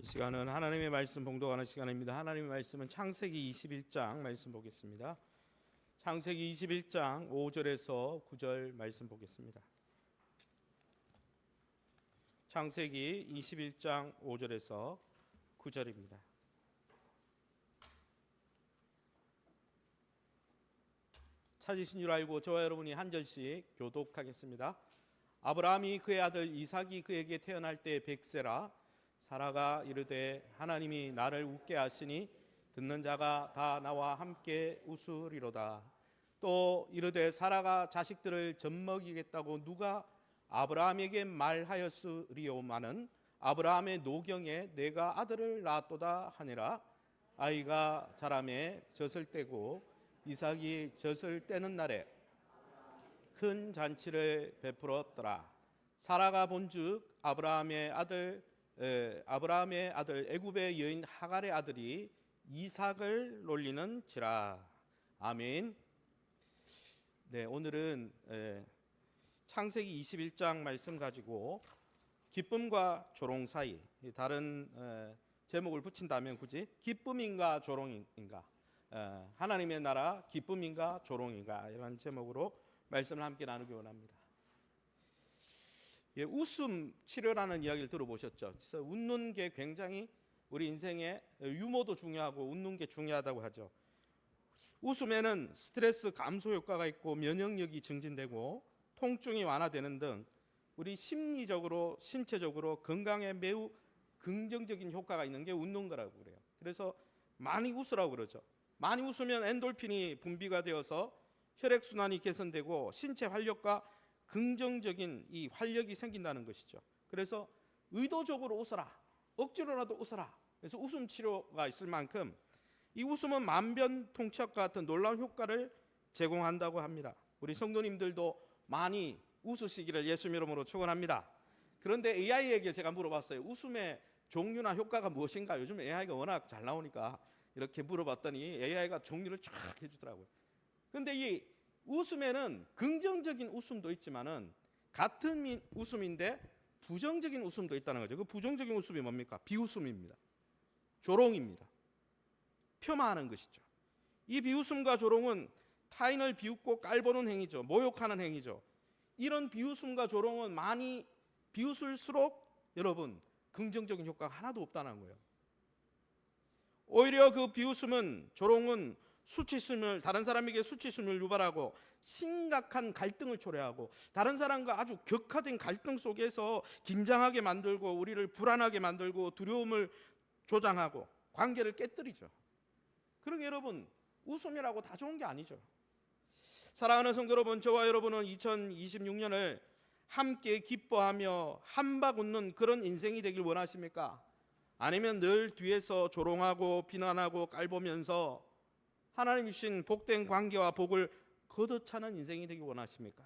이 시간은 하나님의 말씀 봉독하는 시간입니다. 하나님의 말씀은 창세기 21장 말씀 보겠습니다. 창세기 21장 5절에서 9절 말씀 보겠습니다. 창세기 21장 5절에서 9절입니다. 찾으신 줄 알고 저와 여러분이 한 절씩 교독하겠습니다. 아브라함이 그의 아들 이삭이 그에게 태어날 때 100세라 사라가 이르되 하나님이 나를 웃게 하시니 듣는 자가 다 나와 함께 웃으리로다. 또 이르되 사라가 자식들을 젖먹이겠다고 누가 아브라함에게 말하였으리오마는 아브라함의 노경에 내가 아들을 낳았도다 하니라. 아이가 자라매 젖을 떼고 이삭이 젖을 떼는 날에 큰 잔치를 베풀었더라. 사라가 본즉 아브라함의 아들 애굽의 여인 하갈의 아들이 이삭을 놀리는지라. 아멘. 네, 오늘은 창세기 21장 말씀 가지고 기쁨과 조롱 사이, 다른 제목을 붙인다면 굳이 기쁨인가 조롱인가, 하나님의 나라 기쁨인가 조롱인가, 이런 제목으로 말씀을 함께 나누기 원합니다. 웃음 치료라는 이야기를 들어보셨죠? 그래서 웃는 게 굉장히 우리 인생에 유머도 중요하고 웃는 게 중요하다고 하죠. 웃음에는 스트레스 감소 효과가 있고 면역력이 증진되고 통증이 완화되는 등 우리 심리적으로 신체적으로 건강에 매우 긍정적인 효과가 있는 게 웃는 거라고 그래요. 그래서 많이 웃으라고 그러죠. 많이 웃으면 엔돌핀이 분비가 되어서 혈액순환이 개선되고 신체 활력과 긍정적인 이 활력이 생긴다는 것이죠. 그래서 의도적으로 웃어라, 억지로라도 웃어라. 그래서 웃음 치료가 있을 만큼 이 웃음은 만변통치약과 같은 놀라운 효과를 제공한다고 합니다. 우리 성도님들도 많이 웃으시기를 예수님 이름으로 축원합니다. 그런데 AI에게 제가 물어봤어요. 웃음의 종류나 효과가 무엇인가? 요즘 AI가 워낙 잘 나오니까 이렇게 물어봤더니 AI가 종류를 쫙 해주더라고요. 그런데 이 웃음에는 긍정적인 웃음도 있지만은 같은 웃음인데 부정적인 웃음도 있다는 거죠. 그 부정적인 웃음이 뭡니까? 비웃음입니다. 조롱입니다. 폄하하는 것이죠. 이 비웃음과 조롱은 타인을 비웃고 깔보는 행위죠. 모욕하는 행위죠. 이런 비웃음과 조롱은 많이 비웃을수록 여러분 긍정적인 효과가 하나도 없다는 거예요. 오히려 그 비웃음은 조롱은 수치심을, 다른 사람에게 수치심을 유발하고 심각한 갈등을 초래하고 다른 사람과 아주 격화된 갈등 속에서 긴장하게 만들고 우리를 불안하게 만들고 두려움을 조장하고 관계를 깨뜨리죠. 그러게 여러분, 웃음이라고 다 좋은 게 아니죠. 사랑하는 성도 여러분, 저와 여러분은 2026년을 함께 기뻐하며 한박 웃는 그런 인생이 되길 원하십니까? 아니면 늘 뒤에서 조롱하고 비난하고 깔보면서 하나님 주신 복된 관계와 복을 거둬차는 인생이 되길 원하십니까?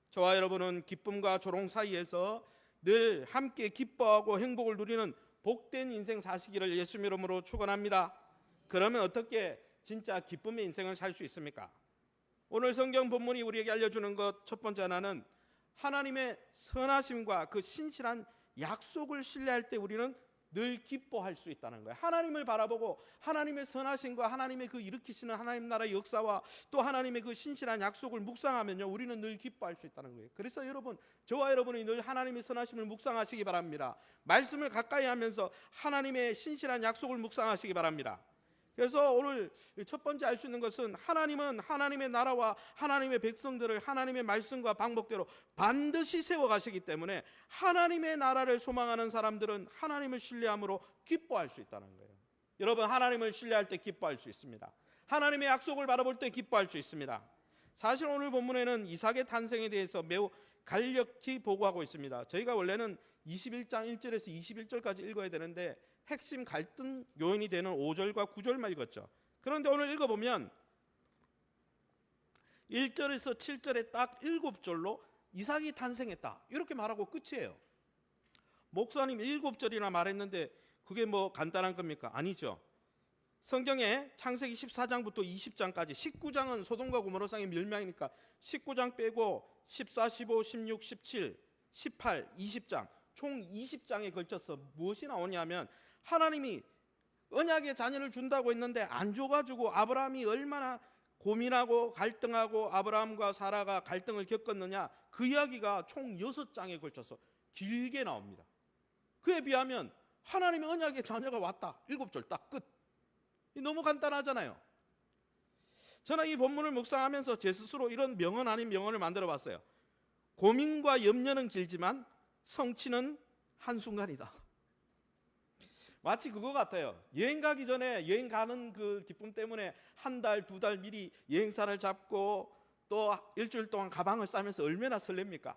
저와 여러분은 기쁨과 조롱 사이에서 늘 함께 기뻐하고 행복을 누리는 복된 인생 사시기를 예수님 이름으로 축원합니다. 그러면 어떻게 진짜 기쁨의 인생을 살 수 있습니까? 오늘 성경 본문이 우리에게 알려주는 것 첫 번째 하나는 하나님의 선하심과 그 신실한 약속을 신뢰할 때 우리는 늘 기뻐할 수 있다는 거예요. 하나님을 바라보고 하나님의 선하심과 하나님의 그 일으키시는 하나님 나라의 역사와 또 하나님의 그 신실한 약속을 묵상하면요, 우리는 늘 기뻐할 수 있다는 거예요. 그래서 여러분, 저와 여러분이 늘 하나님의 선하심을 묵상하시기 바랍니다. 말씀을 가까이 하면서 하나님의 신실한 약속을 묵상하시기 바랍니다. 그래서 오늘 첫 번째 알 수 있는 것은 하나님은 하나님의 나라와 하나님의 백성들을 하나님의 말씀과 방법대로 반드시 세워가시기 때문에 하나님의 나라를 소망하는 사람들은 하나님을 신뢰함으로 기뻐할 수 있다는 거예요. 여러분, 하나님을 신뢰할 때 기뻐할 수 있습니다. 하나님의 약속을 바라볼 때 기뻐할 수 있습니다. 사실 오늘 본문에는 이삭의 탄생에 대해서 매우 간략히 보고하고 있습니다. 저희가 원래는 21장 1절에서 21절까지 읽어야 되는데 핵심 갈등 요인이 되는 5절과 9절만 읽었죠. 그런데 오늘 읽어보면 1절에서 7절에 딱 7절로 이삭이 탄생했다 이렇게 말하고 끝이에요. 목사님 7절이나 말했는데 그게 뭐 간단한 겁니까? 아니죠. 성경에 창세기 14장부터 20장까지 19장은 소돔과 고모라 상의 멸망이니까 19장 빼고 14, 15, 16, 17, 18, 20장 총 20장에 걸쳐서 무엇이 나오냐면 하나님이 언약의 자녀를 준다고 했는데 안 줘가지고 아브라함이 얼마나 고민하고 갈등하고 아브라함과 사라가 갈등을 겪었느냐, 그 이야기가 총 6장에 걸쳐서 길게 나옵니다. 그에 비하면 하나님의 언약의 자녀가 왔다, 7절 딱 끝. 너무 간단하잖아요. 저는 이 본문을 묵상하면서 제 스스로 이런 명언 아닌 명언을 만들어 봤어요. 고민과 염려는 길지만 성취는 한순간이다. 마치 그거 같아요. 여행 가기 전에 여행 가는 그 기쁨 때문에 한 달, 2달 미리 여행사를 잡고 또 일주일 동안 가방을 싸면서 얼마나 설렙니까?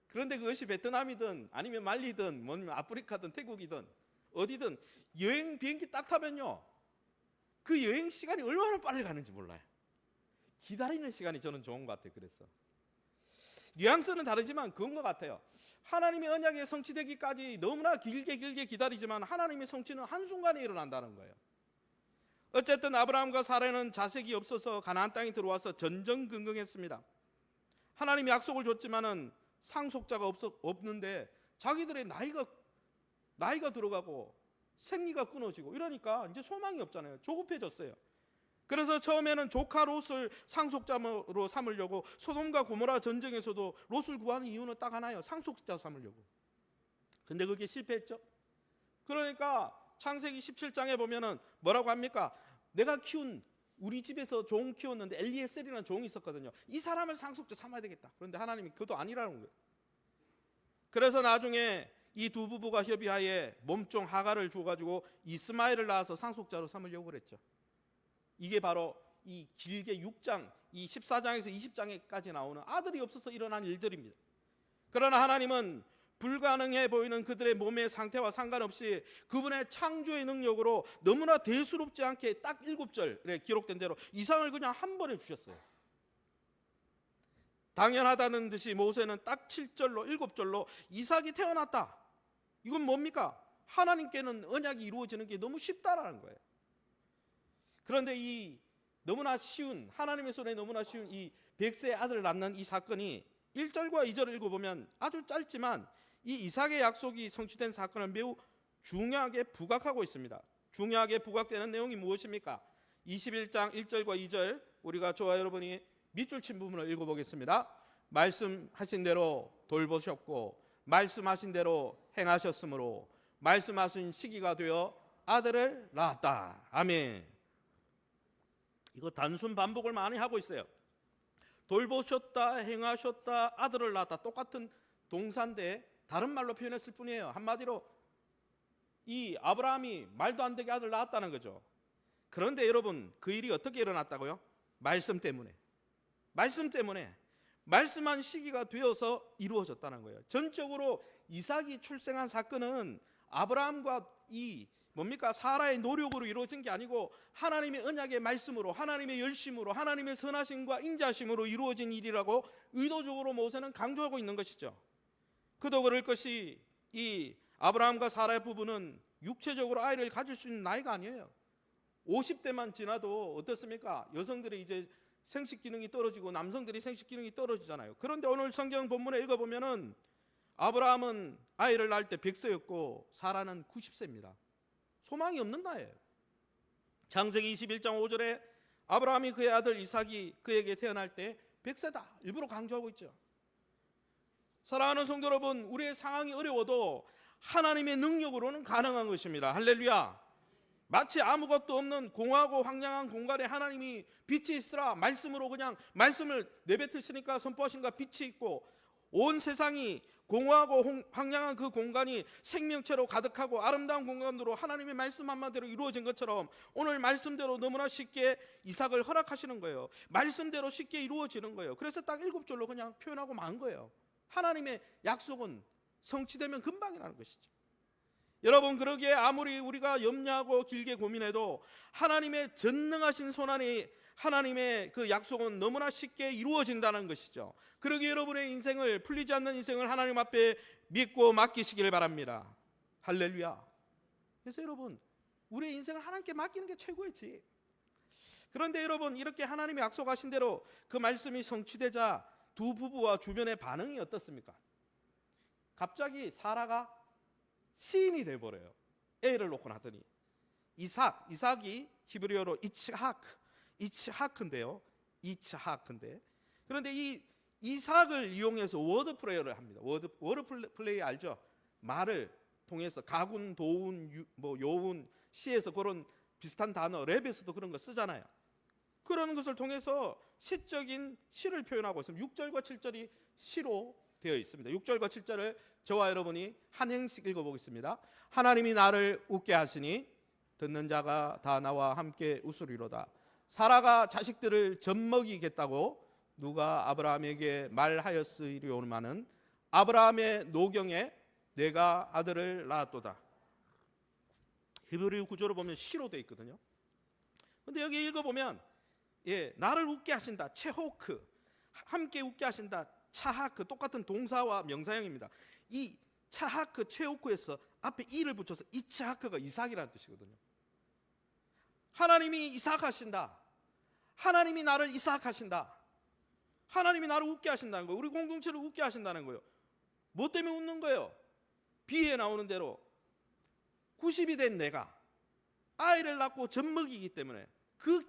그런데 그것이 베트남이든 아니면 말리든 뭐냐면 아프리카든 태국이든 어디든 여행 비행기 딱 타면요, 그 여행 시간이 얼마나 빨리 가는지 몰라요. 기다리는 시간이 저는 좋은 것 같아요. 그래서 뉘앙스는 다르지만 그런 것 같아요. 하나님의 언약이 성취되기까지 너무나 길게 기다리지만 하나님의 성취는 한순간에 일어난다는 거예요. 어쨌든 아브라함과 사라는 자식이 없어서 가나안 땅에 들어와서 전전긍긍했습니다. 하나님이 약속을 줬지만은 상속자가 없는데 자기들의 나이가 들어가고 생리가 끊어지고 이러니까 이제 소망이 없잖아요. 조급해졌어요. 그래서 처음에는 조카 롯을 상속자로 삼으려고 소돔과 고모라 전쟁에서도 롯을 구하는 이유는 딱 하나예요. 상속자 삼으려고. 근데 그게 실패했죠. 그러니까 창세기 17장에 보면은 뭐라고 합니까? 내가 키운, 우리 집에서 종 키웠는데 엘리에셀이라는 종이 있었거든요. 이 사람을 상속자 삼아야 되겠다. 그런데 하나님이 그것도 아니라는 거예요. 그래서 나중에 이 두 부부가 협의하에 몸종 하가를 주어가지고 이스마엘을 낳아서 상속자로 삼으려고 그랬죠. 이게 바로 이 길게 6장, 이 14장에서 20장까지 나오는 아들이 없어서 일어난 일들입니다. 그러나 하나님은 불가능해 보이는 그들의 몸의 상태와 상관없이 그분의 창조의 능력으로 너무나 대수롭지 않게 딱 7절에 기록된 대로 이상을 그냥 한 번에 주셨어요. 당연하다는 듯이 모세는 딱 7절로 7절로 이삭이 태어났다. 이건 뭡니까? 하나님께는 언약이 이루어지는 게 너무 쉽다라는 거예요. 그런데 이 너무나 쉬운, 하나님의 손에 너무나 쉬운 이 100세의 아들을 낳는 이 사건이 1절과 2절을 읽어보면 아주 짧지만 이 이삭의 약속이 성취된 사건을 매우 중요하게 부각하고 있습니다. 중요하게 부각되는 내용이 무엇입니까? 21장 1절과 2절 우리가 저와 여러분이 밑줄 친 부분을 읽어보겠습니다. 말씀하신 대로 돌보셨고 말씀하신 대로 행하셨으므로 말씀하신 시기가 되어 아들을 낳았다. 아멘. 이거 단순 반복을 많이 하고 있어요. 돌보셨다, 행하셨다, 아들을 낳았다. 똑같은 동사인데 다른 말로 표현했을 뿐이에요. 한마디로 이 아브라함이 말도 안 되게 아들 낳았다는 거죠. 그런데 여러분, 그 일이 어떻게 일어났다고요? 말씀 때문에. 말씀한 시기가 되어서 이루어졌다는 거예요. 전적으로 이삭이 출생한 사건은 아브라함과 이 사라의 노력으로 이루어진 게 아니고 하나님의 언약의 말씀으로, 하나님의 열심으로, 하나님의 선하심과 인자심으로 이루어진 일이라고 의도적으로 모세는 강조하고 있는 것이죠. 그도 그럴 것이 이 아브라함과 사라의 부부는 육체적으로 아이를 가질 수 있는 나이가 아니에요. 50대만 지나도 어떻습니까? 여성들이 이제 생식 기능이 떨어지고 남성들이 생식 기능이 떨어지잖아요. 그런데 오늘 성경 본문에 읽어보면은 아브라함은 아이를 낳을 때 100세였고 사라는 90세입니다. 소망이 없는 나이에요. 창세기 21장 5절에 아브라함이 그의 아들 이삭이 그에게 태어날 때 100세다 일부러 강조하고 있죠. 사랑하는 성도 여러분, 우리의 상황이 어려워도 하나님의 능력으로는 가능한 것입니다. 할렐루야. 마치 아무것도 없는 공하고 황량한 공간에 하나님이 빛이 있으라 말씀으로 그냥 말씀을 내뱉으시니까 선포하신가 빛이 있고 온 세상이 공허하고 황량한 그 공간이 생명체로 가득하고 아름다운 공간으로 하나님의 말씀 한마디로 이루어진 것처럼 오늘 말씀대로 너무나 쉽게 이삭을 허락하시는 거예요. 말씀대로 쉽게 이루어지는 거예요. 그래서 딱 7절로 그냥 표현하고 만 거예요. 하나님의 약속은 성취되면 금방이라는 것이죠. 여러분, 그러기에 아무리 우리가 염려하고 길게 고민해도 하나님의 전능하신 손안에 하나님의 그 약속은 너무나 쉽게 이루어진다는 것이죠. 그러기에 여러분의 인생을, 풀리지 않는 인생을 하나님 앞에 믿고 맡기시길 바랍니다. 할렐루야. 그래서 여러분, 우리의 인생을 하나님께 맡기는 게 최고이지. 그런데 여러분, 이렇게 하나님이 약속하신 대로 그 말씀이 성취되자 두 부부와 주변의 반응이 어떻습니까? 갑자기 사라가 시인이 돼버려요. A를 놓고 나더니 이삭이 히브리어로 이츠하크인데요. 이츠하크인데, 그런데 이 이삭을 이용해서 워드 플레이를 합니다. 워드 플레이 알죠? 말을 통해서 가군, 도운, 요운, 시에서 그런 비슷한 단어, 랩에서도 그런 거 쓰잖아요. 그런 것을 통해서 시적인 시를 표현하고 있습니다. 6절과 7절이 시로 되어 있습니다. 6절과 7절을 저와 여러분이 한 행씩 읽어보겠습니다. 하나님이 나를 웃게 하시니 듣는 자가 다 나와 함께 웃으리로다. 사라가 자식들을 젖먹이겠다고 누가 아브라함에게 말하였으리오마는 아브라함의 노경에 내가 아들을 낳았도다. 히브리 구조를 보면 시로 되어 있거든요. 근데 여기 읽어보면 나를 웃게 하신다, 체호크, 함께 웃게 하신다, 차하크, 똑같은 동사와 명사형입니다. 이 차하크, 체호크에서 앞에 이를 붙여서 이츠하크가 이삭이라는 뜻이거든요. 하나님이 이삭하신다, 하나님이 나를 이삭하신다, 하나님이 나를 웃게 하신다는 거예요. 우리 공동체를 웃게 하신다는 거예요. 뭐 때문에 웃는 거예요? 비에 나오는 대로 90이 된 내가 아이를 낳고 젖먹이기 때문에 그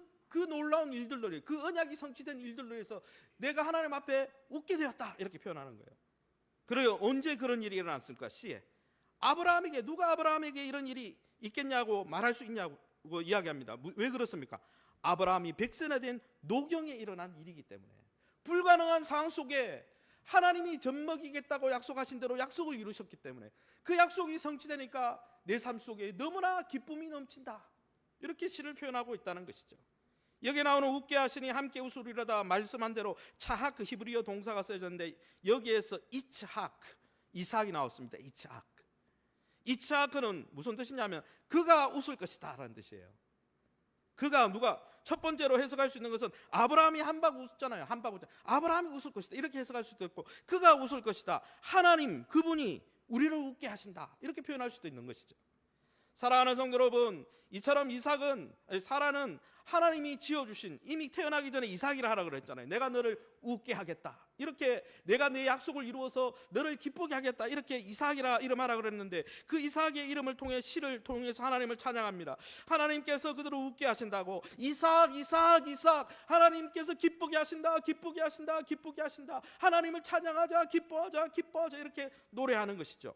놀라운 일들로, 그 언약이 성취된 일들로 해서 내가 하나님 앞에 웃게 되었다, 이렇게 표현하는 거예요. 그래요. 언제 그런 일이 일어났습니까? 시에 누가 아브라함에게 이런 일이 있겠냐고 말할 수 있냐고 이야기합니다. 왜 그렇습니까? 아브라함이 100세나 된 노경에 일어난 일이기 때문에, 불가능한 상황 속에 하나님이 젖먹이겠다고 약속하신 대로 약속을 이루셨기 때문에 그 약속이 성취되니까 내 삶 속에 너무나 기쁨이 넘친다, 이렇게 시를 표현하고 있다는 것이죠. 여기 나오는 웃게 하시니 함께 웃으리로다 말씀한 대로 차하크, 히브리어 동사가 쓰여졌는데 여기에서 이삭이 나왔습니다. 이츠하크는 무슨 뜻이냐면 그가 웃을 것이다 라는 뜻이에요. 누가 첫 번째로 해석할 수 있는 것은 아브라함이 한박 웃잖아요. 아브라함이 웃을 것이다, 이렇게 해석할 수도 있고, 그가 웃을 것이다, 하나님 그분이 우리를 웃게 하신다, 이렇게 표현할 수도 있는 것이죠. 사랑하는 성도 여러분, 이처럼 사라는 하나님이 지어주신, 이미 태어나기 전에 이삭이라 하라 그랬잖아요. 내가 너를 웃게 하겠다, 이렇게 내가 내 약속을 이루어서 너를 기쁘게 하겠다, 이렇게 이삭이라 이름하라 그랬는데 그 이삭의 이름을 통해 시를 통해서 하나님을 찬양합니다. 하나님께서 그들을 웃게 하신다고, 이삭 하나님께서 기쁘게 하신다, 하나님을 찬양하자, 기뻐하자 이렇게 노래하는 것이죠.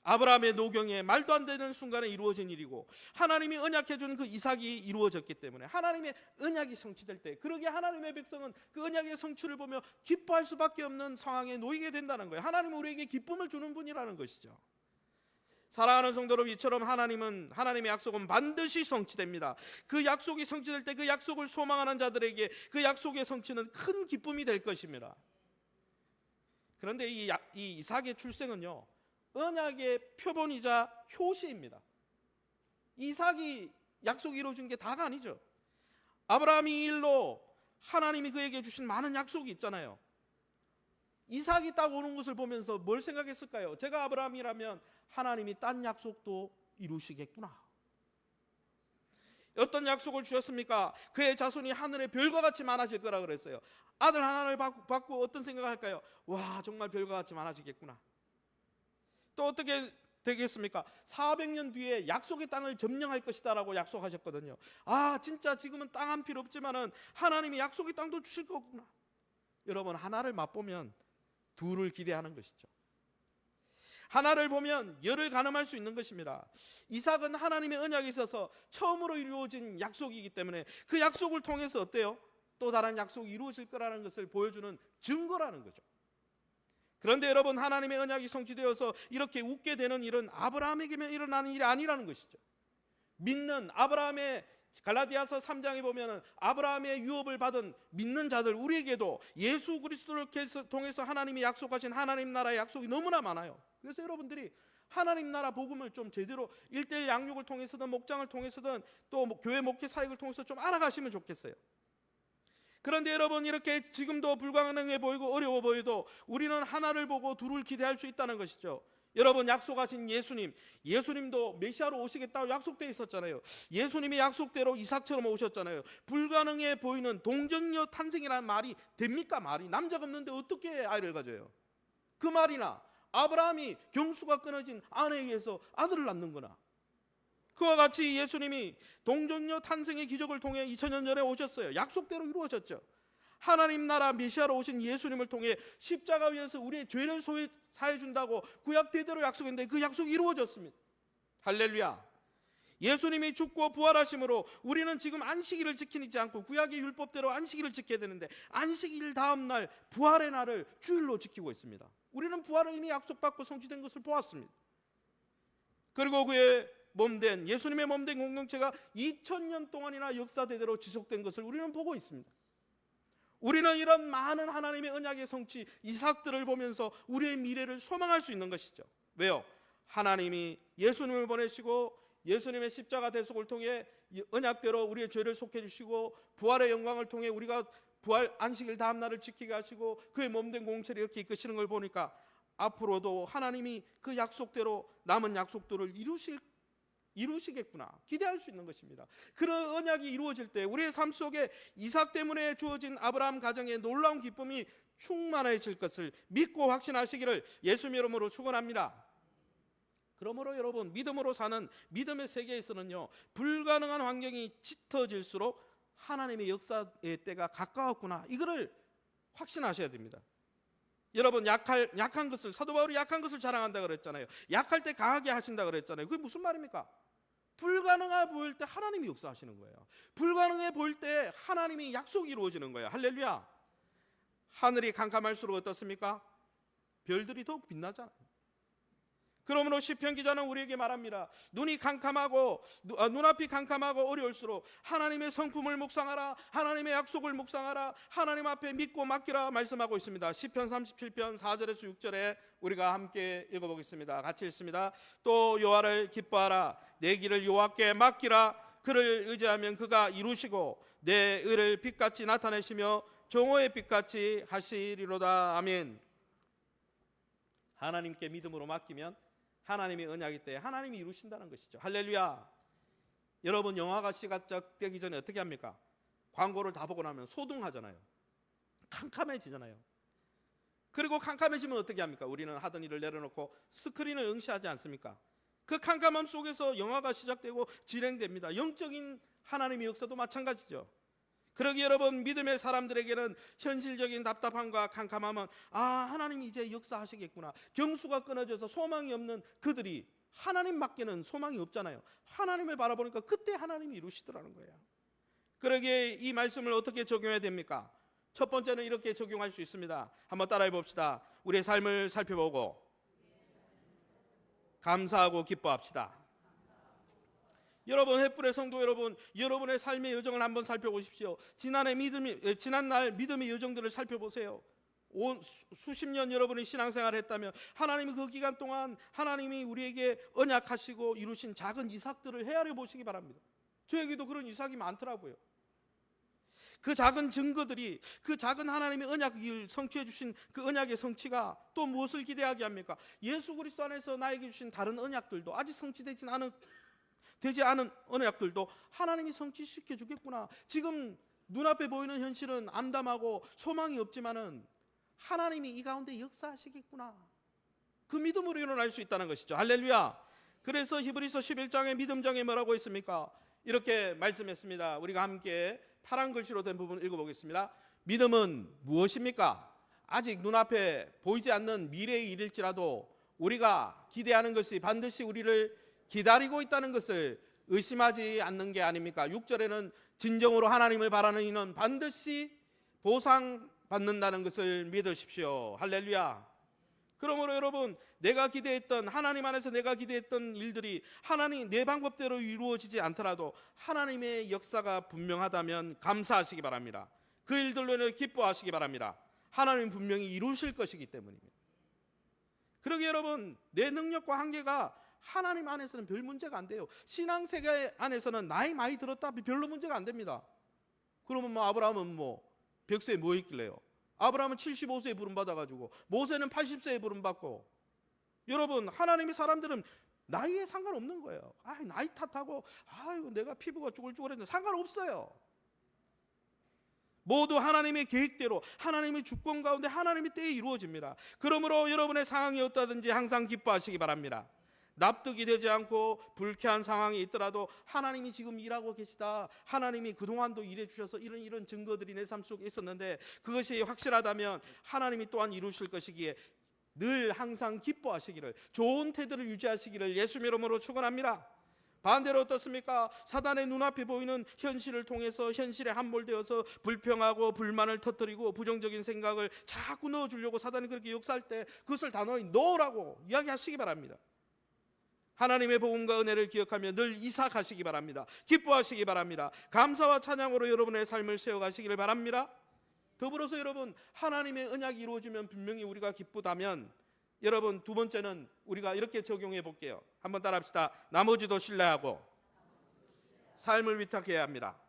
아브라함의 노경에 말도 안 되는 순간에 이루어진 일이고, 하나님이 언약해 준 그 이삭이 이루어졌기 때문에 하나님의 언약이 성취될 때, 그러게 하나님의 백성은 그 언약의 성취를 보며 기뻐할 수밖에 없는 상황에 놓이게 된다는 거예요. 하나님은 우리에게 기쁨을 주는 분이라는 것이죠. 사랑하는 성도 여러분, 이처럼 하나님의 약속은 반드시 성취됩니다. 그 약속이 성취될 때 그 약속을 소망하는 자들에게 그 약속의 성취는 큰 기쁨이 될 것입니다. 그런데 이 이삭의 출생은요, 언약의 표본이자 효시입니다. 이삭이 약속이 이루어진 게 다가 아니죠. 아브라함이 일로 하나님이 그에게 주신 많은 약속이 있잖아요. 이삭이 딱 오는 것을 보면서 뭘 생각했을까요? 제가 아브라함이라면 하나님이 딴 약속도 이루시겠구나. 어떤 약속을 주셨습니까? 그의 자손이 하늘의 별과 같이 많아질 거라 그랬어요. 아들 하나를 받고 어떤 생각을 할까요? 와, 정말 별과 같이 많아지겠구나. 또 어떻게 되겠습니까? 400년 뒤에 약속의 땅을 점령할 것이다 라고 약속하셨거든요. 아, 진짜 지금은 땅 한 필요 없지만은 하나님이 약속의 땅도 주실 거구나. 여러분, 하나를 맛보면 둘을 기대하는 것이죠. 하나를 보면 열을 가늠할 수 있는 것입니다. 이삭은 하나님의 언약에 있어서 처음으로 이루어진 약속이기 때문에 그 약속을 통해서 어때요? 또 다른 약속이 이루어질 거라는 것을 보여주는 증거라는 거죠. 그런데 여러분, 하나님의 언약이 성취되어서 이렇게 웃게 되는 일은 아브라함에게만 일어나는 일이 아니라는 것이죠. 믿는 아브라함의, 갈라디아서 3장에 보면 아브라함의 유업을 받은 믿는 자들, 우리에게도 예수 그리스도를 통해서 하나님이 약속하신 하나님 나라의 약속이 너무나 많아요. 그래서 여러분들이 하나님 나라 복음을 좀 제대로 1:1 양육을 통해서든 목장을 통해서든 또 교회 목회 사역을 통해서 좀 알아가시면 좋겠어요. 그런데 여러분, 이렇게 지금도 불가능해 보이고 어려워 보여도 우리는 하나를 보고 둘을 기대할 수 있다는 것이죠. 여러분, 약속하신 예수님도 메시아로 오시겠다고 약속되어 있었잖아요. 예수님이 약속대로 이삭처럼 오셨잖아요. 불가능해 보이는 동정녀 탄생이라는 말이 됩니까? 말이 남자가 없는데 어떻게 아이를 가져요? 그 말이나 아브라함이 경수가 끊어진 아내에게서 아들을 낳는 거나 그와 같이 예수님이 동정녀 탄생의 기적을 통해 2000년 전에 오셨어요. 약속대로 이루어졌죠. 하나님 나라 메시아로 오신 예수님을 통해 십자가 위에서 우리의 죄를 사해 준다고 구약 대대로 약속했는데 그 약속이 이루어졌습니다. 할렐루야. 예수님이 죽고 부활하심으로 우리는 지금 안식일을 지키지 않고 구약의 율법대로 안식일을 지켜야 되는데 안식일 다음 날 부활의 날을 주일로 지키고 있습니다. 우리는 부활을 이미 약속받고 성취된 것을 보았습니다. 그리고 그의 몸된 예수님의 몸된 공동체가 2000년 동안이나 역사대대로 지속된 것을 우리는 보고 있습니다. 우리는 이런 많은 하나님의 언약의 성취 이삭들을 보면서 우리의 미래를 소망할 수 있는 것이죠. 왜요? 하나님이 예수님을 보내시고 예수님의 십자가 대속을 통해 언약대로 우리의 죄를 속해 주시고 부활의 영광을 통해 우리가 부활 안식일 다음 날을 지키게 하시고 그의 몸된 공동체를 이렇게 이끄시는 걸 보니까 앞으로도 하나님이 그 약속대로 남은 약속들을 이루시겠구나 기대할 수 있는 것입니다. 그런 언약이 이루어질 때 우리의 삶 속에 이삭 때문에 주어진 아브라함 가정의 놀라운 기쁨이 충만해질 것을 믿고 확신하시기를 예수님 이름으로 축원합니다. 그러므로 여러분 믿음으로 사는 믿음의 세계에서는요 불가능한 환경이 짙어질수록 하나님의 역사의 때가 가까웠구나 이거를 확신하셔야 됩니다. 여러분 약한 것을 사도 바울이 약한 것을 자랑한다 그랬잖아요. 약할 때 강하게 하신다 그랬잖아요. 그게 무슨 말입니까? 불가능해 보일 때 하나님이 역사하시는 거예요. 불가능해 보일 때 하나님이 약속이 이루어지는 거예요. 할렐루야. 하늘이 캄캄할수록 어떻습니까? 별들이 더욱 빛나잖아요. 그러므로 시편 기자는 우리에게 말합니다. 눈앞이 캄캄하고 어려울수록 하나님의 성품을 묵상하라. 하나님의 약속을 묵상하라. 하나님 앞에 믿고 맡기라 말씀하고 있습니다. 시편 37편 4절에서 6절에 우리가 함께 읽어보겠습니다. 같이 읽습니다. 또 여호와를 기뻐하라. 내 길을 여호와께 맡기라. 그를 의지하면 그가 이루시고 내 의를 빛같이 나타내시며 정오의 빛같이 하시리로다. 아멘. 하나님께 믿음으로 맡기면 하나님의 언약이 때 하나님이 이루신다는 것이죠. 할렐루야. 여러분 영화가 시작되기 전에 어떻게 합니까? 광고를 다 보고 나면 소등하잖아요. 캄캄해지잖아요. 그리고 캄캄해지면 어떻게 합니까? 우리는 하던 일을 내려놓고 스크린을 응시하지 않습니까? 그 캄캄함 속에서 영화가 시작되고 진행됩니다. 영적인 하나님의 역사도 마찬가지죠. 그러기 여러분 믿음의 사람들에게는 현실적인 답답함과 캄캄함은 하나님이 이제 역사하시겠구나. 경수가 끊어져서 소망이 없는 그들이 하나님 밖에는 소망이 없잖아요. 하나님을 바라보니까 그때 하나님이 이루시더라는 거예요. 그러기에 이 말씀을 어떻게 적용해야 됩니까? 첫 번째는 이렇게 적용할 수 있습니다. 한번 따라해 봅시다. 우리의 삶을 살펴보고 감사하고 기뻐합시다. 여러분 햇불의 성도 여러분, 여러분의 삶의 여정을 한번 살펴보십시오. 지난날 믿음의 여정들을 살펴보세요. 수십 년 여러분이 신앙생활을 했다면 하나님이 그 기간 동안 하나님이 우리에게 언약하시고 이루신 작은 이삭들을 헤아려 보시기 바랍니다. 저에게도 그런 이삭이 많더라고요. 그 작은 증거들이 그 작은 하나님의 언약을 성취해 주신 그 언약의 성취가 또 무엇을 기대하게 합니까? 예수 그리스도 안에서 나에게 주신 다른 언약들도 아직 성취되지 않은 언약들도 하나님이 성취시켜 주겠구나. 지금 눈앞에 보이는 현실은 암담하고 소망이 없지만은 하나님이 이 가운데 역사하시겠구나. 그 믿음으로 일어날 수 있다는 것이죠. 할렐루야. 그래서 히브리서 11장의 믿음장에 뭐라고 했습니까? 이렇게 말씀했습니다. 우리가 함께 파란 글씨로 된 부분 읽어보겠습니다. 믿음은 무엇입니까? 아직 눈앞에 보이지 않는 미래의 일일지라도 우리가 기대하는 것이 반드시 우리를 기다리고 있다는 것을 의심하지 않는 게 아닙니까? 6절에는 진정으로 하나님을 바라는 이는 반드시 보상받는다는 것을 믿으십시오. 할렐루야. 그러므로 여러분 내가 기대했던 하나님 안에서 내가 기대했던 일들이 하나님 내 방법대로 이루어지지 않더라도 하나님의 역사가 분명하다면 감사하시기 바랍니다. 그 일들로 기뻐하시기 바랍니다. 하나님 분명히 이루실 것이기 때문입니다. 그러기에 여러분 내 능력과 한계가 하나님 안에서는 별 문제가 안 돼요. 신앙세계 안에서는 나이 많이 들었다 별로 문제가 안 됩니다. 그러면 아브라함은 100세에 뭐 했길래요? 아브라함은 75세에 부름받아가지고 모세는 80세에 부름받고. 여러분 하나님의 사람들은 나이에 상관없는 거예요. 나이 탓하고 내가 피부가 쭈글쭈글했는데 상관없어요. 모두 하나님의 계획대로 하나님의 주권 가운데 하나님의 때에 이루어집니다. 그러므로 여러분의 상황이 어떠든지 항상 기뻐하시기 바랍니다. 납득이 되지 않고 불쾌한 상황이 있더라도 하나님이 지금 일하고 계시다, 하나님이 그동안도 일해 주셔서 이런 증거들이 내 삶 속에 있었는데 그것이 확실하다면 하나님이 또한 이루실 것이기에 늘 항상 기뻐하시기를, 좋은 태도를 유지하시기를 예수님 이름으로 축원합니다. 반대로 어떻습니까? 사단의 눈앞에 보이는 현실을 통해서 현실에 함몰되어서 불평하고 불만을 터뜨리고 부정적인 생각을 자꾸 넣어주려고 사단이 그렇게 역사할 때 그것을 단호히 넣으라고 이야기하시기 바랍니다. 하나님의 복음과 은혜를 기억하며 늘 이삭하시기 바랍니다. 기뻐하시기 바랍니다. 감사와 찬양으로 여러분의 삶을 세워가시기를 바랍니다. 더불어서 여러분, 하나님의 언약이 이루어지면 분명히 우리가 기쁘다면, 여러분 두 번째는 우리가 이렇게 적용해 볼게요. 한번 따라합시다. 나머지도 신뢰하고 삶을 위탁해야 합니다.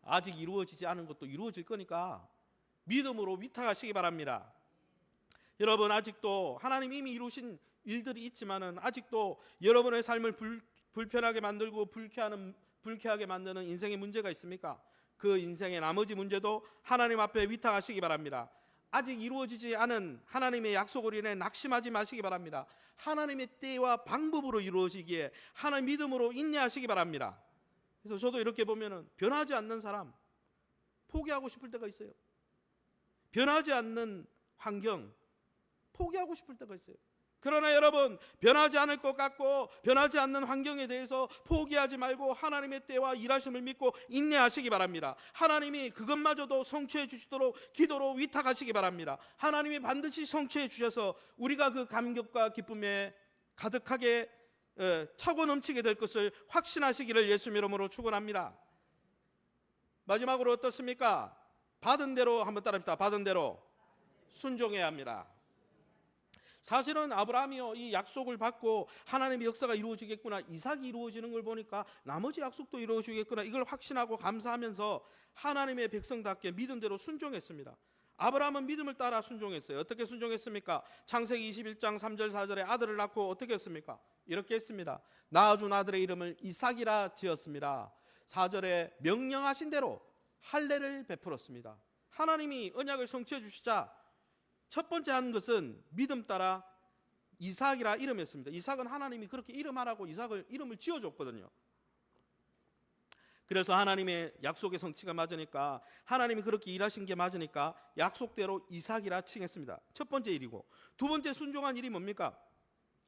아직 이루어지지 않은 것도 이루어질 거니까 믿음으로 위탁하시기 바랍니다. 여러분, 아직도 하나님 이미 이루신 일들이 있지만은 아직도 여러분의 삶을 불편하게 만들고 불쾌하게 만드는 인생의 문제가 있습니까? 그 인생의 나머지 문제도 하나님 앞에 위탁하시기 바랍니다. 아직 이루어지지 않은 하나님의 약속을 인해 낙심하지 마시기 바랍니다. 하나님의 때와 방법으로 이루어지기에 하나님 믿음으로 인내하시기 바랍니다. 그래서 저도 이렇게 보면은 변하지 않는 사람 포기하고 싶을 때가 있어요. 변하지 않는 환경 포기하고 싶을 때가 있어요. 그러나 여러분, 변하지 않을 것 같고 변하지 않는 환경에 대해서 포기하지 말고 하나님의 때와 일하심을 믿고 인내하시기 바랍니다. 하나님이 그것마저도 성취해 주시도록 기도로 위탁하시기 바랍니다. 하나님이 반드시 성취해 주셔서 우리가 그 감격과 기쁨에 가득하게 차고 넘치게 될 것을 확신하시기를 예수님 이름으로 축원합니다. 마지막으로 어떻습니까? 받은 대로, 한번 따라합시다. 받은 대로 순종해야 합니다. 사실은 아브라함이요, 이 약속을 받고 하나님의 역사가 이루어지겠구나, 이삭이 이루어지는 걸 보니까 나머지 약속도 이루어지겠구나, 이걸 확신하고 감사하면서 하나님의 백성답게 믿음대로 순종했습니다. 아브라함은 믿음을 따라 순종했어요. 어떻게 순종했습니까? 창세기 21장 3절 4절에 아들을 낳고 어떻게 했습니까? 이렇게 했습니다. 낳아준 아들의 이름을 이삭이라 지었습니다. 4절에 명령하신 대로 할례를 베풀었습니다. 하나님이 언약을 성취해 주시자 첫 번째 한 것은 믿음 따라 이삭이라 이름했습니다. 이삭은 하나님이 그렇게 이름하라고 이삭을 이름을 지어줬거든요. 그래서 하나님의 약속의 성취가 맞으니까, 하나님이 그렇게 일하신 게 맞으니까 약속대로 이삭이라 칭했습니다. 첫 번째 일이고, 두 번째 순종한 일이 뭡니까?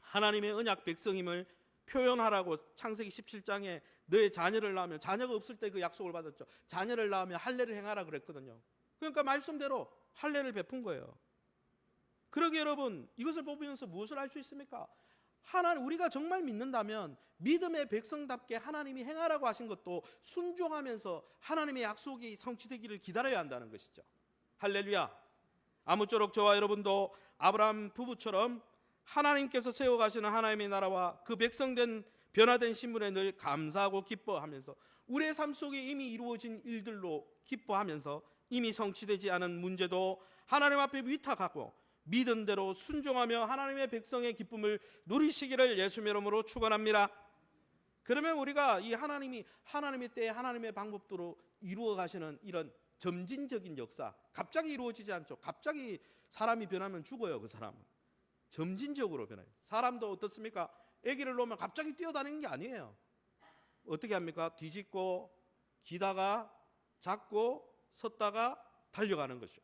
하나님의 언약 백성임을 표현하라고 창세기 17장에 너의 자녀를 낳으면, 자녀가 없을 때 그 약속을 받았죠. 자녀를 낳으면 할례를 행하라 그랬거든요. 그러니까 말씀대로 할례를 베푼 거예요. 그러게 여러분, 이것을 보면서 무엇을 알 수 있습니까? 하나님, 우리가 정말 믿는다면 믿음의 백성답게 하나님이 행하라고 하신 것도 순종하면서 하나님의 약속이 성취되기를 기다려야 한다는 것이죠. 할렐루야. 아무쪼록 저와 여러분도 아브라함 부부처럼 하나님께서 세워가시는 하나님의 나라와 그 백성된 변화된 신분에 늘 감사하고 기뻐하면서 우리의 삶 속에 이미 이루어진 일들로 기뻐하면서 이미 성취되지 않은 문제도 하나님 앞에 위탁하고 믿은 대로 순종하며 하나님의 백성의 기쁨을 누리시기를 예수님 이름으로 축원합니다. 그러면 우리가 이 하나님이 하나님의 때에 하나님의 방법대로 이루어 가시는 이런 점진적인 역사, 갑자기 이루어지지 않죠. 갑자기 사람이 변하면 죽어요. 그 사람은 점진적으로 변해요. 사람도 어떻습니까? 아기를 놓으면 갑자기 뛰어다니는 게 아니에요. 어떻게 합니까? 뒤집고 기다가 잡고 섰다가 달려가는 것이죠.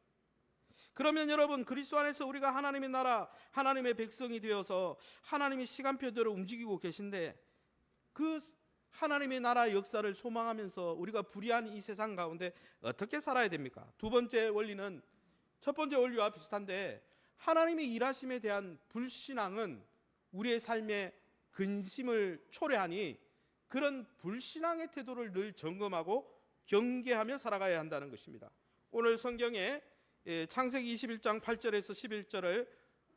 그러면 여러분, 그리스도 안에서 우리가 하나님의 나라, 하나님의 백성이 되어서 하나님의 시간표대로 움직이고 계신데, 그 하나님의 나라 역사를 소망하면서 우리가 불의한 이 세상 가운데 어떻게 살아야 됩니까? 두 번째 원리는 첫 번째 원리와 비슷한데, 하나님의 일하심에 대한 불신앙은 우리의 삶에 근심을 초래하니 그런 불신앙의 태도를 늘 점검하고 경계하며 살아가야 한다는 것입니다. 오늘 성경에 창세기 21장 8절에서 11절을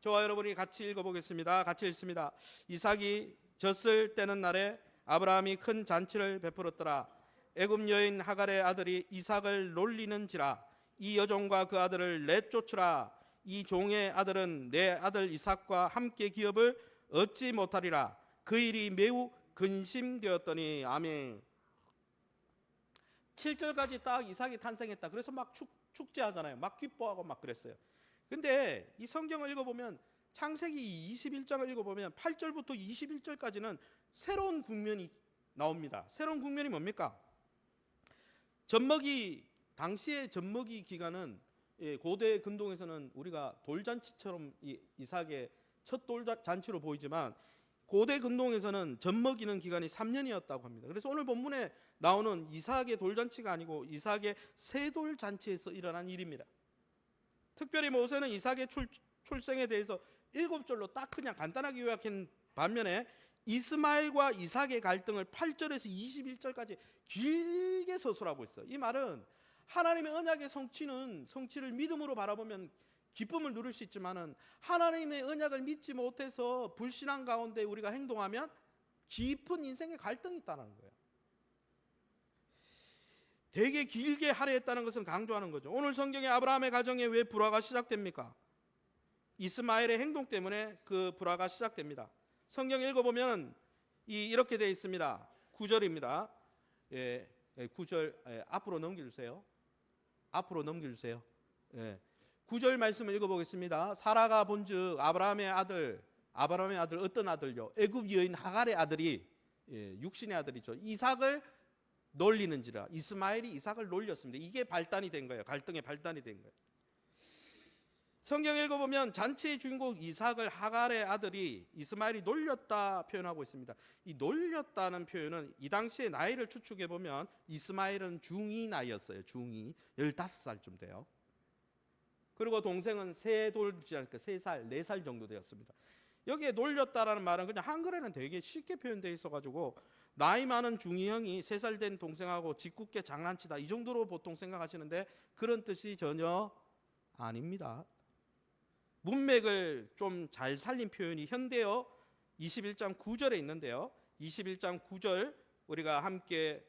저와 여러분이 같이 읽어보겠습니다. 같이 읽습니다. 이삭이 젖을 떼는 날에 아브라함이 큰 잔치를 베풀었더라. 애굽 여인 하갈의 아들이 이삭을 놀리는지라. 이 여종과 그 아들을 내쫓으라. 이 종의 아들은 내 아들 이삭과 함께 기업을 얻지 못하리라. 그 일이 매우 근심되었더니. 아멘. 7절까지 딱 이삭이 탄생했다. 그래서 막 축제하잖아요. 막 기뻐하고 막 그랬어요. 근데 이 성경을 읽어보면 창세기 21장을 읽어보면 8절부터 21절까지는 새로운 국면이 나옵니다. 새로운 국면이 뭡니까? 젖먹이, 당시의 젖먹이 기간은 고대 근동에서는 우리가 돌잔치처럼 이삭의 첫 돌잔치로 보이지만 고대 근동에서는 젖먹이는 기간이 3년이었다고 합니다. 그래서 오늘 본문에 나오는 이삭의 돌잔치가 아니고 이삭의 세돌잔치에서 일어난 일입니다. 특별히 모세는 이삭의 출생에 대해서 7절로 딱 그냥 간단하게 요약한 반면에 이스마엘과 이삭의 갈등을 8절에서 21절까지 길게 서술하고 있어요. 이 말은 하나님의 언약의 성취를 믿음으로 바라보면 기쁨을 누릴 수 있지만은 하나님의 언약을 믿지 못해서 불신앙 가운데 우리가 행동하면 깊은 인생의 갈등이 있다는 거예요. 되게 길게 하려 했다는 것은 강조하는 거죠. 오늘 성경에 아브라함의 가정에 왜 불화가 시작됩니까? 이스마엘의 행동 때문에 그 불화가 시작됩니다. 성경 읽어보면 이렇게 되어 있습니다. 9절입니다. 9절 앞으로 넘겨주세요. 앞으로 넘겨주세요. 9절 말씀을 읽어보겠습니다. 사라가 본즉 아브라함의 아들 어떤 아들요? 애굽 여인 하갈의 아들이 육신의 아들이죠. 이삭을 놀리는지라. 이스마엘이 이삭을 놀렸습니다. 이게 발단이 된 거예요. 갈등의 발단이 된 거예요. 성경 읽어보면 잔치의 주인공 이삭을 하갈의 아들이 이스마엘이 놀렸다 표현하고 있습니다. 이 놀렸다는 표현은 이 당시의 나이를 추측해보면 이스마엘은 중2 나이였어요. 중2 15살쯤 돼요. 그리고 동생은 세돌지 않을까 3살 4살 정도 되었습니다. 여기에 놀렸다라는 말은 그냥 한글에는 되게 쉽게 표현되어 있어가지고 나이 많은 중2 형이 3살 된 동생하고 짓궂게 장난치다 이 정도로 보통 생각하시는데 그런 뜻이 전혀 아닙니다. 문맥을 좀 잘 살린 표현이 현대어 21장 9절에 있는데요. 21장 9절 우리가 함께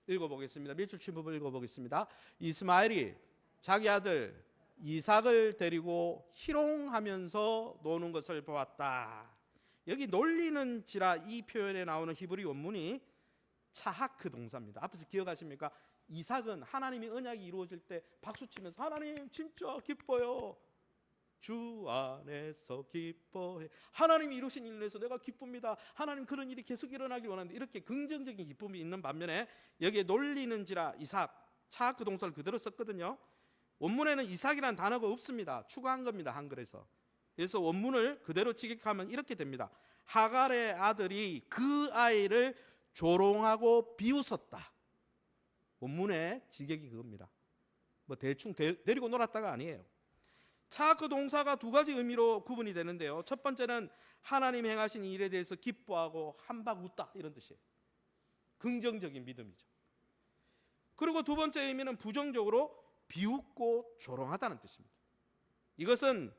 읽어보겠습니다. 몇 줄 침묵을 읽어보겠습니다. 이스마엘이 자기 아들 이삭을 데리고 희롱하면서 노는 것을 보았다. 여기 놀리는지라 이 표현에 나오는 히브리 원문이 차하크 동사입니다. 앞에서 기억하십니까? 이삭은 하나님의 언약이 이루어질 때 박수치면서 하나님 진짜 기뻐요. 주 안에서 기뻐해. 하나님이 이루신 일을 위해서 내가 기쁩니다. 하나님 그런 일이 계속 일어나길 원하는데 이렇게 긍정적인 기쁨이 있는 반면에 여기에 놀리는지라 이삭 차하크 동사를 그대로 썼거든요. 원문에는 이삭이라는 단어가 없습니다. 추가한 겁니다. 한글에서. 그래서 원문을 그대로 직역하면 이렇게 됩니다. 하갈의 아들이 그 아이를 조롱하고 비웃었다. 원문의 직역이 그겁니다. 뭐 대충 데리고 놀았다가 아니에요. 차하크 동사가 두 가지 의미로 구분이 되는데요. 첫 번째는 하나님 행하신 일에 대해서 기뻐하고 한박 웃다 이런 뜻이에요. 긍정적인 믿음이죠. 그리고 두 번째 의미는 부정적으로 비웃고 조롱하다는 뜻입니다. 이것은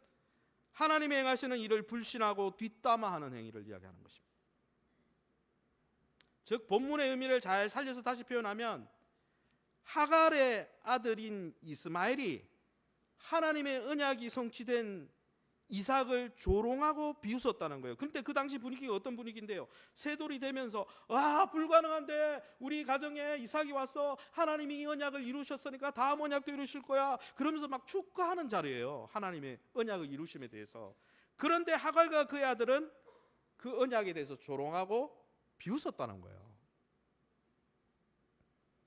하나님이 행하시는 일을 불신하고 뒷담화하는 행위를 이야기하는 것입니다. 즉 본문의 의미를 잘 살려서 다시 표현하면 하갈의 아들인 이스마엘이 하나님의 언약이 성취된 이삭을 조롱하고 비웃었다는 거예요. 그런데 그 당시 분위기가 어떤 분위기인데요? 세돌이 되면서 불가능한데 우리 가정에 이삭이 와서 하나님이 이 언약을 이루셨으니까 다음 언약도 이루실 거야. 그러면서 막 축하하는 자리예요. 하나님의 언약을 이루심에 대해서. 그런데 하갈과 그의 아들은 그 언약에 대해서 조롱하고 비웃었다는 거예요.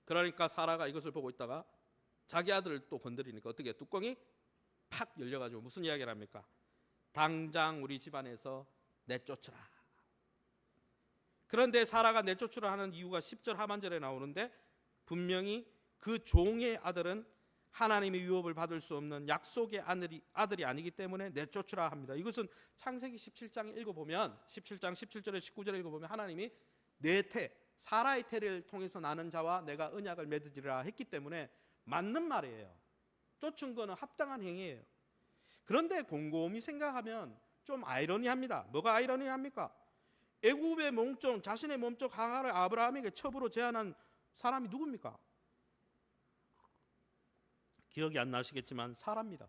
그러니까 사라가 이것을 보고 있다가 자기 아들을 또 건드리니까 어떻게 뚜껑이 팍 열려가지고 무슨 이야기를 합니까? 당장 우리 집안에서 내쫓으라. 그런데 사라가 내쫓으라 하는 이유가 10절 하반절에 나오는데 분명히 그 종의 아들은 하나님의 유업을 받을 수 없는 약속의 아들이 아니기 때문에 내쫓으라 합니다. 이것은 창세기 17장 읽어보면 17장 17절에 19절에 읽어보면 하나님이 내 태, 사라의 태를 통해서 나는 자와 내가 언약을 맺으리라 했기 때문에 맞는 말이에요. 쫓은 거는 합당한 행위예요. 그런데 곰곰이 생각하면 좀 아이러니합니다. 뭐가 아이러니합니까? 애굽의 몸종, 자신의 몸종 하갈을 아브라함에게 첩으로 제안한 사람이 누굽니까? 기억이 안 나시겠지만 사라입니다.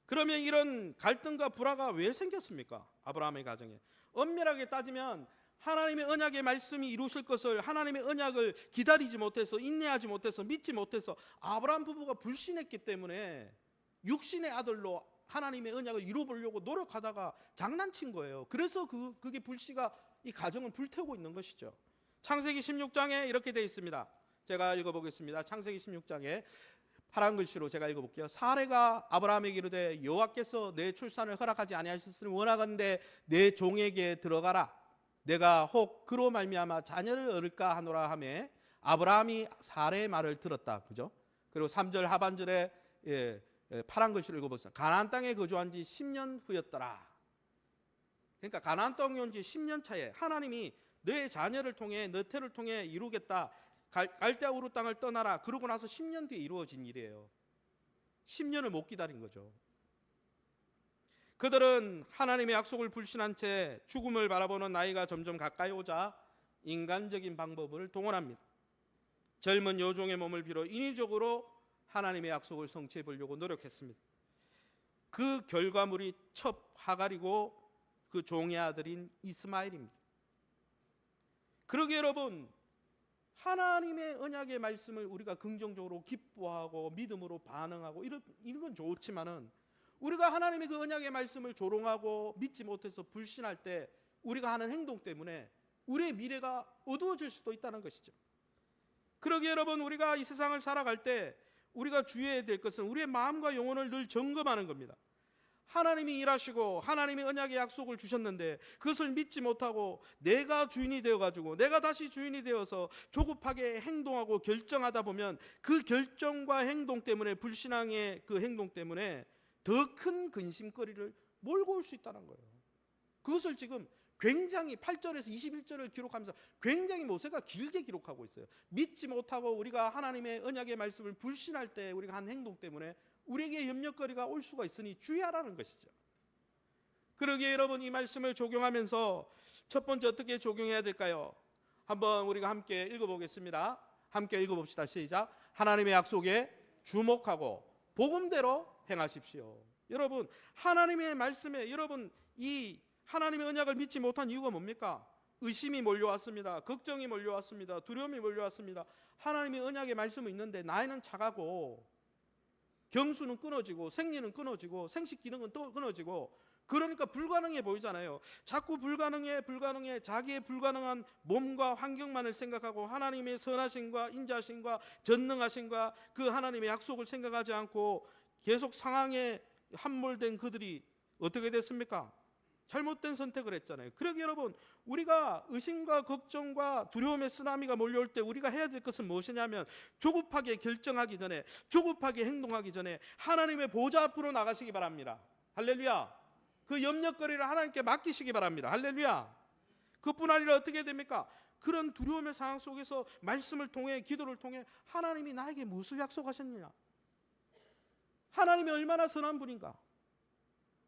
그러면 이런 갈등과 불화가 왜 생겼습니까? 아브라함의 가정에. 엄밀하게 따지면 하나님의 언약의 말씀이 이루실 것을 하나님의 언약을 기다리지 못해서 인내하지 못해서 믿지 못해서 아브라함 부부가 불신했기 때문에 육신의 아들로 하나님의 언약을 이루어보려고 노력하다가 장난친 거예요. 그래서 그게 불씨가 이 가정은 불태우고 있는 것이죠. 창세기 16장에 이렇게 되어 있습니다. 제가 읽어보겠습니다. 창세기 16장에 파란 글씨로 제가 읽어볼게요. 사레가 아브라함에게 이르되 여호와께서 내 출산을 허락하지 아니하셨으니 원하건대 내 종에게 들어가라. 내가 혹 그로 말미암아 자녀를 얻을까 하노라 하매 아브라함이 사레의 말을 들었다. 그죠? 그리고 3절 하반절에 파란 글씨로 읽어보세요. 가나안 땅에 거주한 지 10년 후였더라. 그러니까 가나안 땅에 온 지 10년 차에 하나님이 너의 자녀를 통해 너 태를 통해 이루겠다. 갈대아 우르 땅을 떠나라. 그러고 나서 10년 뒤에 이루어진 일이에요. 10년을 못 기다린 거죠. 그들은 하나님의 약속을 불신한 채 죽음을 바라보는 나이가 점점 가까이 오자 인간적인 방법을 동원합니다. 젊은 여종의 몸을 빌어 인위적으로 하나님의 약속을 성취해 보려고 노력했습니다. 그 결과물이 첩 하갈이고 그 종의 아들인 이스마엘입니다. 그러기에 여러분, 하나님의 언약의 말씀을 우리가 긍정적으로 기뻐하고 믿음으로 반응하고 이런 건 좋지만은 우리가 하나님의 그 언약의 말씀을 조롱하고 믿지 못해서 불신할 때 우리가 하는 행동 때문에 우리의 미래가 어두워질 수도 있다는 것이죠. 그러기에 여러분, 우리가 이 세상을 살아갈 때 우리가 주의해야 될 것은 우리의 마음과 영혼을 늘 점검하는 겁니다. 하나님이 일하시고 하나님의 언약의 약속을 주셨는데 그것을 믿지 못하고 내가 주인이 되어가지고 내가 다시 주인이 되어서 조급하게 행동하고 결정하다 보면 그 결정과 행동 때문에, 불신앙의 그 행동 때문에 더 큰 근심거리를 몰고 올 수 있다는 거예요. 그것을 지금 굉장히 8절에서 21절을 기록하면서 굉장히 모세가 길게 기록하고 있어요. 믿지 못하고 우리가 하나님의 언약의 말씀을 불신할 때 우리가 한 행동 때문에 우리에게 염려거리가 올 수가 있으니 주의하라는 것이죠. 그러기에 여러분, 이 말씀을 적용하면서 첫 번째 어떻게 적용해야 될까요? 한번 우리가 함께 읽어보겠습니다. 함께 읽어봅시다. 시작. 하나님의 약속에 주목하고 복음대로 행하십시오. 여러분, 하나님의 말씀에 여러분 이 하나님의 언약을 믿지 못한 이유가 뭡니까? 의심이 몰려왔습니다. 걱정이 몰려왔습니다. 두려움이 몰려왔습니다. 하나님의 언약의 말씀은 있는데 나이는 차가고 경수는 끊어지고 생리는 끊어지고 생식 기능은 또 끊어지고 그러니까 불가능해 보이잖아요. 자꾸 불가능해 자기의 불가능한 몸과 환경만을 생각하고 하나님의 선하심과 인자심과 전능하심과 그 하나님의 약속을 생각하지 않고 계속 상황에 함몰된 그들이 어떻게 됐습니까? 잘못된 선택을 했잖아요. 그러기에 여러분, 우리가 의심과 걱정과 두려움의 쓰나미가 몰려올 때 우리가 해야 될 것은 무엇이냐면 조급하게 결정하기 전에, 조급하게 행동하기 전에 하나님의 보좌 앞으로 나가시기 바랍니다. 할렐루야. 그 염려거리를 하나님께 맡기시기 바랍니다. 할렐루야. 그뿐 아니라 어떻게 됩니까? 그런 두려움의 상황 속에서 말씀을 통해, 기도를 통해 하나님이 나에게 무엇을 약속하셨느냐, 하나님이 얼마나 선한 분인가,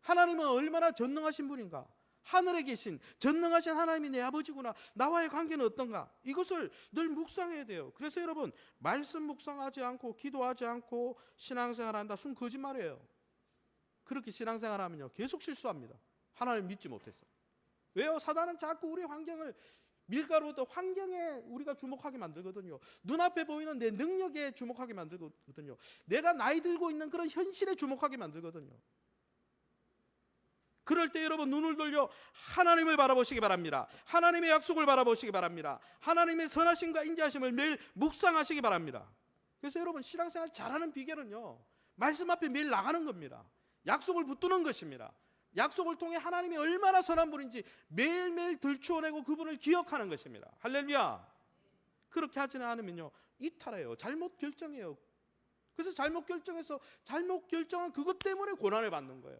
하나님은 얼마나 전능하신 분인가, 하늘에 계신 전능하신 하나님이 내 아버지구나, 나와의 관계는 어떤가, 이것을 늘 묵상해야 돼요. 그래서 여러분, 말씀 묵상하지 않고 기도하지 않고 신앙생활한다, 순 거짓말이에요. 그렇게 신앙생활하면요 계속 실수합니다. 하나님 믿지 못해서. 왜요? 사단은 자꾸 우리의 환경을 밀가루부터 환경에 우리가 주목하게 만들거든요. 눈앞에 보이는 내 능력에 주목하게 만들거든요. 내가 나이 들고 있는 그런 현실에 주목하게 만들거든요. 그럴 때 여러분, 눈을 돌려 하나님을 바라보시기 바랍니다. 하나님의 약속을 바라보시기 바랍니다. 하나님의 선하심과 인자하심을 매일 묵상하시기 바랍니다. 그래서 여러분, 신앙생활 잘하는 비결은요, 말씀 앞에 매일 나가는 겁니다. 약속을 붙드는 것입니다. 약속을 통해 하나님이 얼마나 선한 분인지 매일매일 들추어내고 그분을 기억하는 것입니다. 할렐루야. 그렇게 하지는 않으면요 이탈해요. 잘못 결정해요. 그래서 잘못 결정해서 잘못 결정한 그것 때문에 고난을 받는 거예요.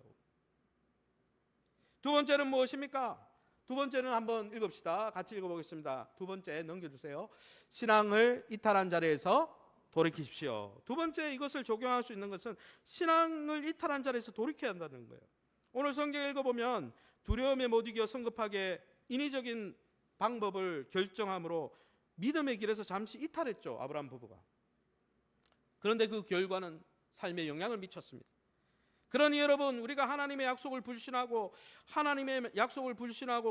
두 번째는 무엇입니까? 두 번째는 한번 읽읍시다. 같이 읽어보겠습니다. 두 번째 넘겨주세요. 신앙을 이탈한 자리에서 돌이키십시오. 두 번째 이것을 적용할 수 있는 것은 신앙을 이탈한 자리에서 돌이켜야 한다는 거예요. 오늘 성경 읽어보면 두려움에 못 이겨 성급하게 인위적인 방법을 결정함으로 믿음의 길에서 잠시 이탈했죠, 아브라함 부부가. 그런데 그 결과는 삶에 영향을 미쳤습니다. 그러니 여러분, 우리가 하나님의 약속을 불신하고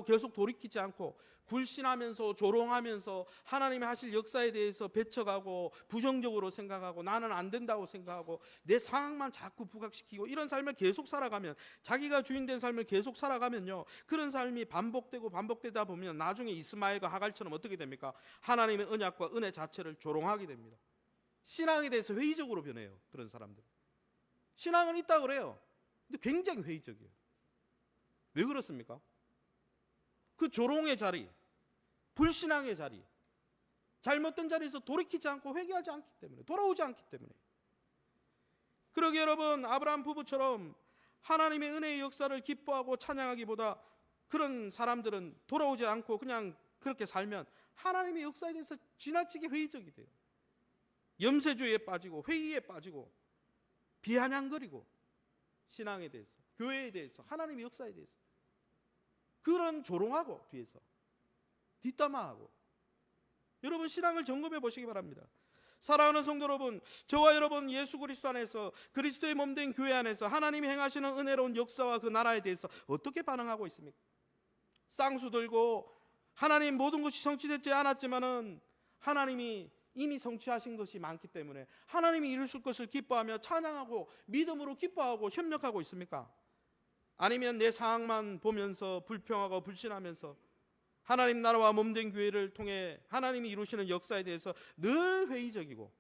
계속 돌이키지 않고 불신하면서 조롱하면서 하나님이 하실 역사에 대해서 배척하고 부정적으로 생각하고 나는 안 된다고 생각하고 내 상황만 자꾸 부각시키고 이런 삶을 계속 살아가면, 자기가 주인된 삶을 계속 살아가면요, 그런 삶이 반복되다 보면 나중에 이스마엘과 하갈처럼 어떻게 됩니까? 하나님의 언약과 은혜 자체를 조롱하게 됩니다. 신앙에 대해서 회의적으로 변해요. 그런 사람들. 신앙은 있다 그래요. 근데 굉장히 회의적이에요. 왜 그렇습니까? 그 조롱의 자리, 불신앙의 자리, 잘못된 자리에서 돌이키지 않고 회개하지 않기 때문에, 돌아오지 않기 때문에. 그러게 여러분, 아브라함 부부처럼 하나님의 은혜의 역사를 기뻐하고 찬양하기보다 그런 사람들은 돌아오지 않고 그냥 그렇게 살면 하나님의 역사에 대해서 지나치게 회의적이 돼요. 염세주의에 빠지고 회의에 빠지고 비아냥거리고, 신앙에 대해서, 교회에 대해서, 하나님의 역사에 대해서 그런 조롱하고 뒤에서 뒷담화하고. 여러분, 신앙을 점검해 보시기 바랍니다. 사랑하는 성도 여러분, 저와 여러분 예수 그리스도 안에서, 그리스도의 몸된 교회 안에서 하나님이 행하시는 은혜로운 역사와 그 나라에 대해서 어떻게 반응하고 있습니까? 쌍수 들고 하나님 모든 것이 성취되지 않았지만은 하나님이 이미 성취하신 것이 많기 때문에 하나님이 이루실 것을 기뻐하며 찬양하고 믿음으로 기뻐하고 협력하고 있습니까? 아니면 내 상황만 보면서 불평하고 불신하면서 하나님 나라와 몸된 교회를 통해 하나님이 이루시는 역사에 대해서 늘 회의적이고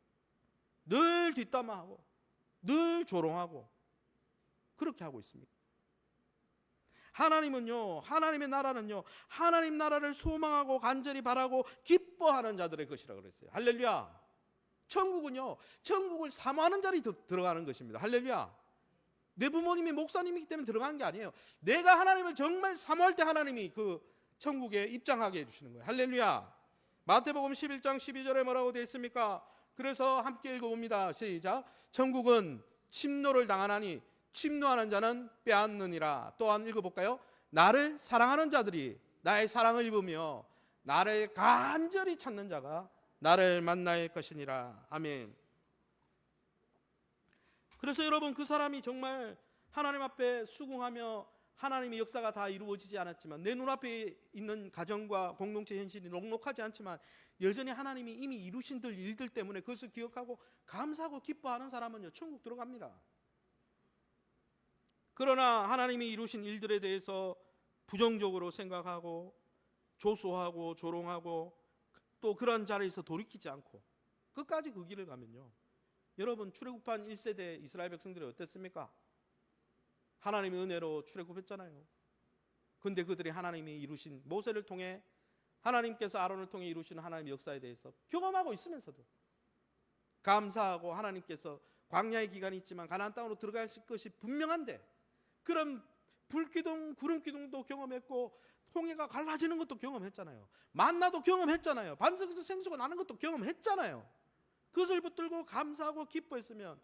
늘 뒷담화하고 늘 조롱하고 그렇게 하고 있습니다. 하나님은요, 하나님의 나라는요, 하나님 나라를 소망하고 간절히 바라고 기뻐하는 자들의 것이라 그랬어요. 할렐루야. 천국은요, 천국을 사모하는 자리 들어가는 것입니다. 할렐루야. 내 부모님이 목사님이기 때문에 들어가는 게 아니에요. 내가 하나님을 정말 사모할 때 하나님이 그 천국에 입장하게 해주시는 거예요. 할렐루야. 마태복음 11장 12절에 뭐라고 되어 있습니까? 그래서 함께 읽어봅니다. 시작. 천국은 침노를 당하나니 침노하는 자는 빼앗느니라. 또한 읽어볼까요? 나를 사랑하는 자들이 나의 사랑을 입으며 나를 간절히 찾는 자가 나를 만날 것이니라. 아멘. 그래서 여러분, 그 사람이 정말 하나님 앞에 수긍하며 하나님의 역사가 다 이루어지지 않았지만, 내 눈앞에 있는 가정과 공동체 현실이 녹록하지 않지만 여전히 하나님이 이미 이루신 일들 때문에 그것을 기억하고 감사하고 기뻐하는 사람은요, 천국 들어갑니다. 그러나 하나님이 이루신 일들에 대해서 부정적으로 생각하고 조소하고 조롱하고 또 그런 자리에서 돌이키지 않고 끝까지 그 길을 가면요, 여러분, 출애굽한 1세대 이스라엘 백성들이 어땠습니까? 하나님의 은혜로 출애굽했잖아요. 근데 그들이 하나님이 이루신, 모세를 통해 하나님께서 아론을 통해 이루시는 하나님의 역사에 대해서 경험하고 있으면서도 감사하고 하나님께서 광야의 기간이 있지만 가나안 땅으로 들어가실 것이 분명한데 그런 불기둥, 구름기둥도 경험했고 홍해가 갈라지는 것도 경험했잖아요. 만나도 경험했잖아요. 반석에서 생수가 나는 것도 경험했잖아요. 그것을 붙들고 감사하고 기뻐했으면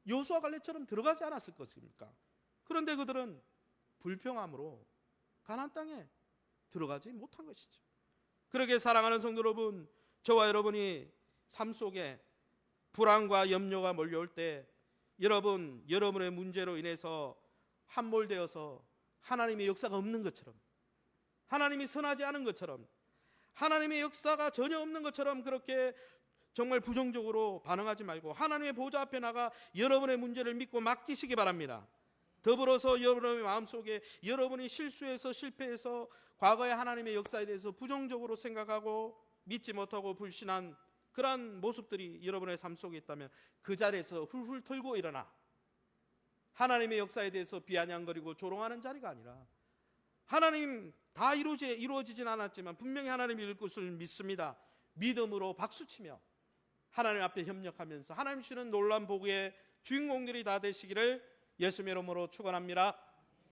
여호수아 갈렙처럼 들어가지 않았을 것입니까? 그런데 그들은 불평함으로 가나안 땅에 들어가지 못한 것이죠. 그러게 사랑하는 성도 여러분, 저와 여러분이 삶 속에 불안과 염려가 몰려올 때 여러분의 문제로 인해서 함몰되어서 하나님의 역사가 없는 것처럼, 하나님이 선하지 않은 것처럼, 하나님의 역사가 전혀 없는 것처럼 그렇게 정말 부정적으로 반응하지 말고 하나님의 보좌 앞에 나가 여러분의 문제를 믿고 맡기시기 바랍니다. 더불어서 여러분의 마음속에 여러분이 실수해서 실패해서 과거의 하나님의 역사에 대해서 부정적으로 생각하고 믿지 못하고 불신한 그러한 모습들이 여러분의 삶 속에 있다면 그 자리에서 훌훌 털고 일어나 하나님의 역사에 대해서 비아냥거리고 조롱하는 자리가 아니라, 하나님 다 이루어지진 않았지만 분명히 하나님이 이룰 것을 믿습니다. 믿음으로 박수치며 하나님 앞에 협력하면서 하나님 주시는 놀라운 복의 주인공들이 다 되시기를 예수님의 이름으로 축원합니다.